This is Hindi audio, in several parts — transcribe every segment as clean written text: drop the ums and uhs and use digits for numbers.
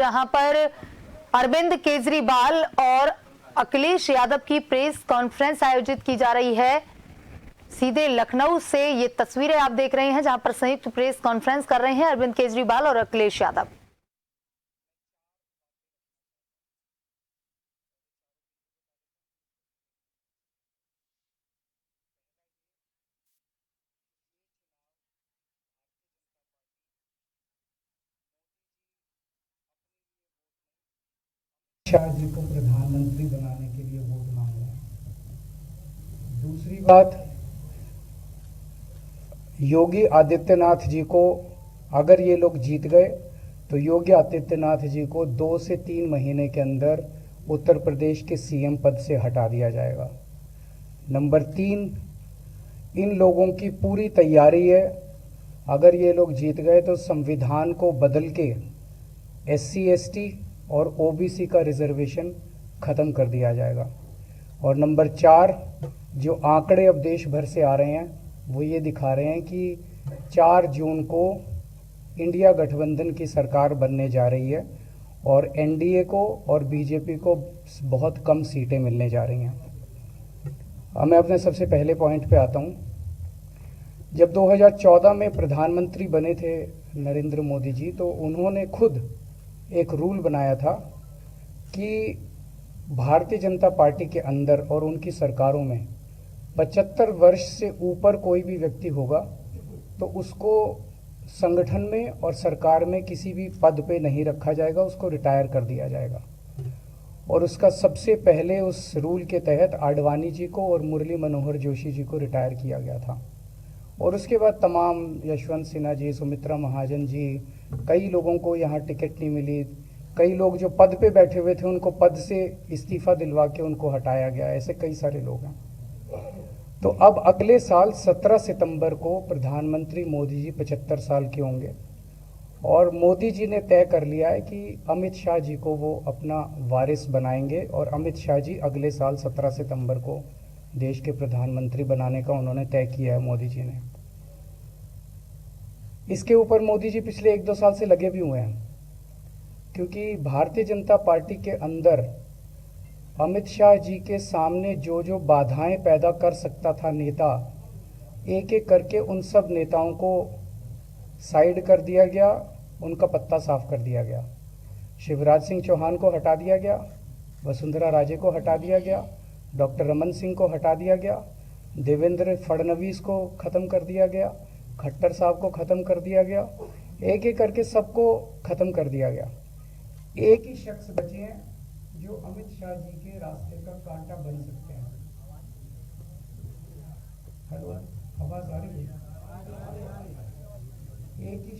जहां पर अरविंद केजरीवाल और अखिलेश यादव की प्रेस कॉन्फ्रेंस आयोजित की जा रही है। सीधे लखनऊ से ये तस्वीरें आप देख रहे हैं, जहां पर संयुक्त प्रेस कॉन्फ्रेंस कर रहे हैं अरविंद केजरीवाल और अखिलेश यादव। शाह जी को प्रधानमंत्री बनाने के लिए वोट मांग रहे हैं। दूसरी बात, योगी आदित्यनाथ जी को अगर ये लोग जीत गए तो योगी आदित्यनाथ जी को 2 से 3 महीने के अंदर उत्तर प्रदेश के सीएम पद से हटा दिया जाएगा। नंबर 3, इन लोगों की पूरी तैयारी है, अगर ये लोग जीत गए तो संविधान को बदल के SC ST और OBC का रिजर्वेशन ख़त्म कर दिया जाएगा। और नंबर 4, जो आंकड़े अब देश भर से आ रहे हैं वो ये दिखा रहे हैं कि 4 जून को इंडिया गठबंधन की सरकार बनने जा रही है और NDA को और BJP को बहुत कम सीटें मिलने जा रही हैं। अब मैं अपने सबसे पहले पॉइंट पे आता हूँ। जब 2014 में प्रधानमंत्री बने थे नरेंद्र मोदी जी, तो उन्होंने खुद एक रूल बनाया था कि भारतीय जनता पार्टी के अंदर और उनकी सरकारों में 75 वर्ष से ऊपर कोई भी व्यक्ति होगा तो उसको संगठन में और सरकार में किसी भी पद पे नहीं रखा जाएगा, उसको रिटायर कर दिया जाएगा। और उसका सबसे पहले उस रूल के तहत आडवाणी जी को और मुरली मनोहर जोशी जी को रिटायर किया गया था। और उसके बाद तमाम यशवंत सिन्हा जी, सुमित्रा महाजन जी, कई लोगों को यहाँ टिकट नहीं मिली, कई लोग जो पद पे बैठे हुए थे उनको पद से इस्तीफा दिलवा के उनको हटाया गया, ऐसे कई सारे लोग हैं। तो अब अगले साल 17 सितंबर को प्रधानमंत्री मोदी जी 75 साल के होंगे और मोदी जी ने तय कर लिया है कि अमित शाह जी को वो अपना वारिस बनाएंगे और अमित शाह जी अगले साल 17 सितंबर को देश के प्रधानमंत्री बनाने का उन्होंने तय किया है मोदी जी ने। इसके ऊपर मोदी जी पिछले 1-2 साल से लगे भी हुए हैं, क्योंकि भारतीय जनता पार्टी के अंदर अमित शाह जी के सामने जो जो बाधाएं पैदा कर सकता था नेता, एक एक करके उन सब नेताओं को साइड कर दिया गया, उनका पत्ता साफ कर दिया गया। शिवराज सिंह चौहान को हटा दिया गया, वसुंधरा राजे को हटा दिया गया, डॉक्टर रमन सिंह को हटा दिया गया, देवेंद्र फडणवीस को ख़त्म कर दिया गया, खट्टर साहब को ख़त्म कर दिया गया, एक एक करके सबको ख़त्म कर दिया गया। एक ही शख्स बचे हैं जो अमित शाह जी के रास्ते का कांटा बन सकते हैं। हेलो, आवाज आ रही है? एक ही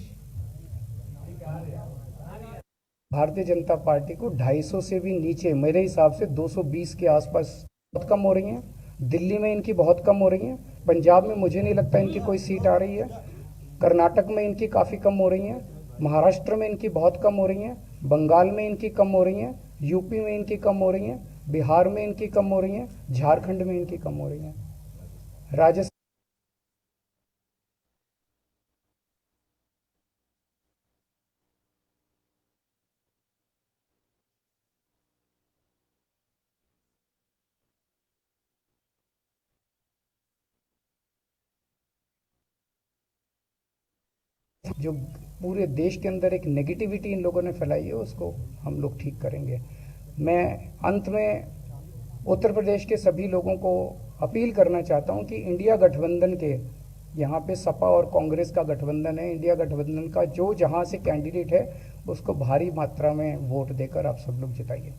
भारतीय जनता पार्टी को 250 से भी नीचे, मेरे हिसाब से 220 के आसपास बहुत कम हो रही हैं। दिल्ली में इनकी बहुत कम हो रही हैं, पंजाब में मुझे नहीं लगता इनकी कोई सीट आ रही है, कर्नाटक में इनकी काफ़ी कम हो रही हैं, महाराष्ट्र में इनकी बहुत कम हो रही हैं, बंगाल में इनकी कम हो रही हैं, यूपी में इनकी कम हो रही हैं, बिहार में इनकी कम हो रही हैं, झारखंड में इनकी कम हो रही हैं, राजस्थान जो पूरे देश के अंदर एक नेगेटिविटी इन लोगों ने फैलाई है उसको हम लोग ठीक करेंगे। मैं अंत में उत्तर प्रदेश के सभी लोगों को अपील करना चाहता हूं कि इंडिया गठबंधन के, यहाँ पे सपा और कांग्रेस का गठबंधन है, इंडिया गठबंधन का जो जहाँ से कैंडिडेट है उसको भारी मात्रा में वोट देकर आप सब लोग जिताइए।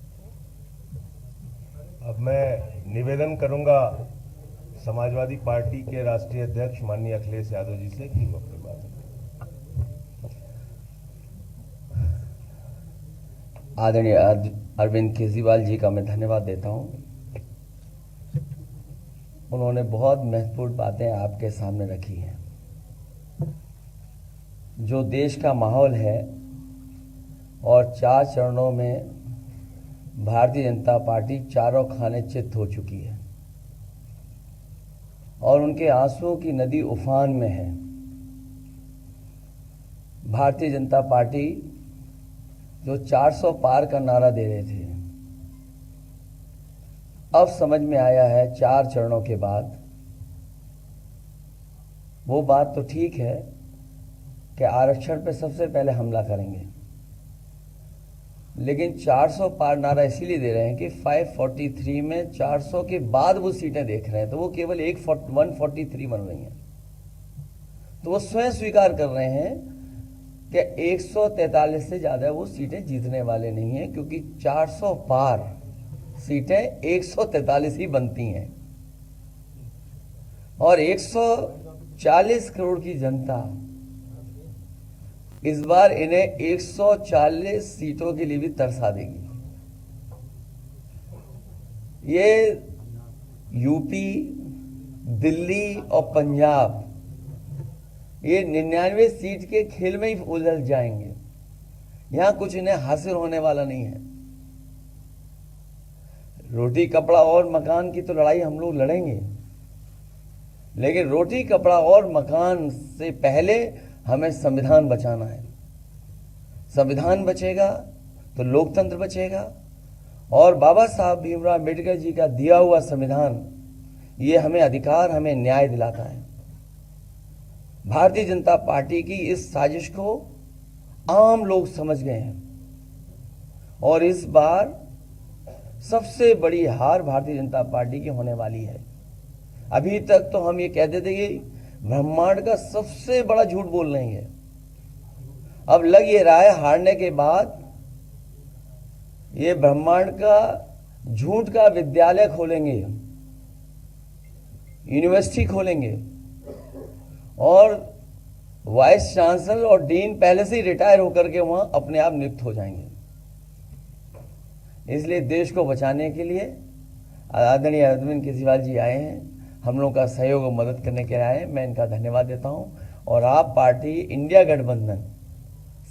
अब मैं निवेदन करूंगा समाजवादी पार्टी के राष्ट्रीय अध्यक्ष माननीय अखिलेश यादव जी से कि वो अपनी बात करें। आदरणीय अरविंद केजरीवाल जी का मैं धन्यवाद देता हूं। उन्होंने बहुत महत्वपूर्ण बातें आपके सामने रखी हैं। जो देश का माहौल है और 4 चरणों में भारतीय जनता पार्टी चारों खाने चित हो चुकी है और उनके आंसुओं की नदी उफान में है। भारतीय जनता पार्टी जो 400 पार का नारा दे रहे थे, अब समझ में आया है 4 चरणों के बाद, वो बात तो ठीक है कि आरक्षण पे सबसे पहले हमला करेंगे, लेकिन 400 पार नारा इसीलिए दे रहे हैं कि 543 में 400 के बाद वो सीटें देख रहे हैं, तो वो केवल 143 बन रही हैं। तो वो स्वयं स्वीकार कर रहे हैं कि 143 से ज़्यादा वो सीटें जीतने वाले नहीं हैं, क्योंकि 400 पार सीटें 143 ही बनती हैं। और 140 करोड़ की जनता इस बार इन्हें 140 सीटों के लिए भी तरसा देगी। ये यूपी, दिल्ली और पंजाब ये 99 सीट के खेल में ही उलझ जाएंगे। यहां कुछ इन्हें हासिल होने वाला नहीं है। रोटी कपड़ा और मकान की तो लड़ाई हम लोग लड़ेंगे, लेकिन रोटी कपड़ा और मकान से पहले हमें संविधान बचाना है। संविधान बचेगा तो लोकतंत्र बचेगा, और बाबा साहब भीमराव अम्बेडकर जी का दिया हुआ संविधान ये हमें अधिकार, हमें न्याय दिलाता है। भारतीय जनता पार्टी की इस साजिश को आम लोग समझ गए हैं, और इस बार सबसे बड़ी हार भारतीय जनता पार्टी की होने वाली है। अभी तक तो हम ये कहते थे कि ब्रह्मांड का सबसे बड़ा झूठ बोल रही है, अब लग ये रहा है हारने के बाद ये ब्रह्मांड का झूठ का विद्यालय खोलेंगे, यूनिवर्सिटी खोलेंगे, और वाइस चांसलर और डीन पहले से ही रिटायर होकर के वहां अपने आप नियुक्त हो जाएंगे। इसलिए देश को बचाने के लिए आदरणीय अरविंद केजरीवाल जी आए हैं, हम लोगों का सहयोग और मदद करने के लिए आए हैं। मैं इनका धन्यवाद देता हूं। और आप पार्टी, इंडिया गठबंधन,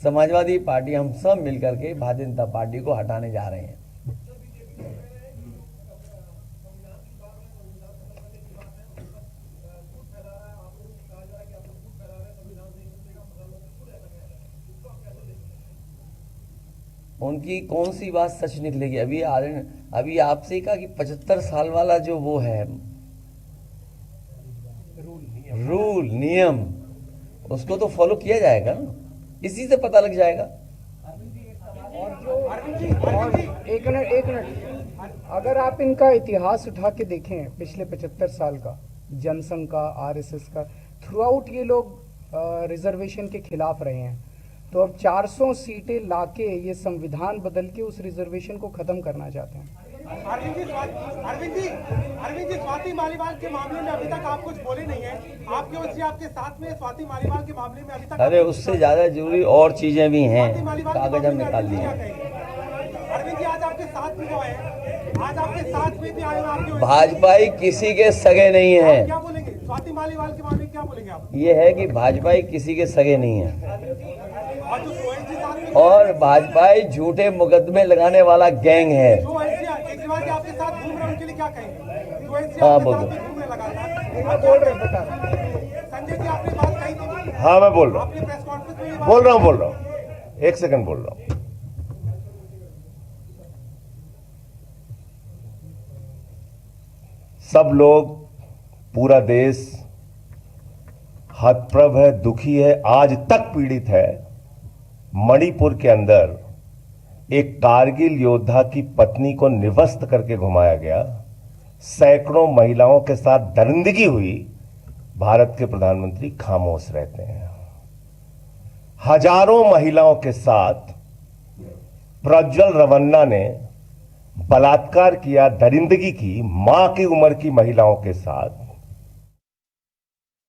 समाजवादी पार्टी, हम सब मिलकर के भारतीय जनता पार्टी को हटाने जा रहे हैं। उनकी कौन सी बात सच निकलेगी? अभी आपसे ही कहा कि 75 साल वाला जो वो है रूल नियम, उसको तो फॉलो किया जाएगा ना, इसी से पता लग जाएगा। और एक मिनट, अगर आप इनका इतिहास उठा के देखें पिछले 75 साल का, जनसंघ का, आरएसएस का, थ्रू आउट ये लोग रिजर्वेशन के खिलाफ रहे हैं। तो अब 400 सीटें लाके ये संविधान बदल के उस रिजर्वेशन को खत्म करना चाहते हैं। अरविंद जी, स्वाति मालीवाल के मामले में अभी तक आप कुछ बोले नहीं है। आपके ओर से आपके साथ में स्वाति मालीवाल के मामले में अभी तक, अरे उससे ज्यादा जरूरी और चीजें भी हैं, कागज हम निकाल लिए। अरविंद जी, आज आपके साथ में जो है, आज आपके साथ में भी आए आपके, भाजपाई किसी के सगे नहीं है। क्या बोलेंगे स्वाति मालीवाल के मामले में, क्या बोलेंगे आप? ये है कि भाजपाई किसी के सगे नहीं है, और जो ओएनजी साथ में, और भाजपाई झूठे मुकदमे लगाने वाला गैंग है। जो केजरीवाल के आपके साथ घूम रहे हैं, उनके लिए क्या कहेंगे? जो ओएनजी हाँ, आपके बोलो। साथ में घूमने लगा था, बोल रहे हैं, बता। संजय जी आपने बात कही थी, हाँ, मैं बोल रहा हूँ, आपने प्रेस कॉन्फ्रेंस में ये बात बोल रहा हूँ, 1 सेकंड बोल रहा हूँ। सब लोग, पूरा देश हतप्रभ है, दुखी है, आज तक पीड़ित है। मणिपुर के अंदर एक कारगिल योद्धा की पत्नी को निवस्त करके घुमाया गया, सैकड़ों महिलाओं के साथ दरिंदगी हुई, भारत के प्रधानमंत्री खामोश रहते हैं। हजारों महिलाओं के साथ प्रज्वल रवन्ना ने बलात्कार किया, दरिंदगी की, मां की उम्र की महिलाओं के साथ।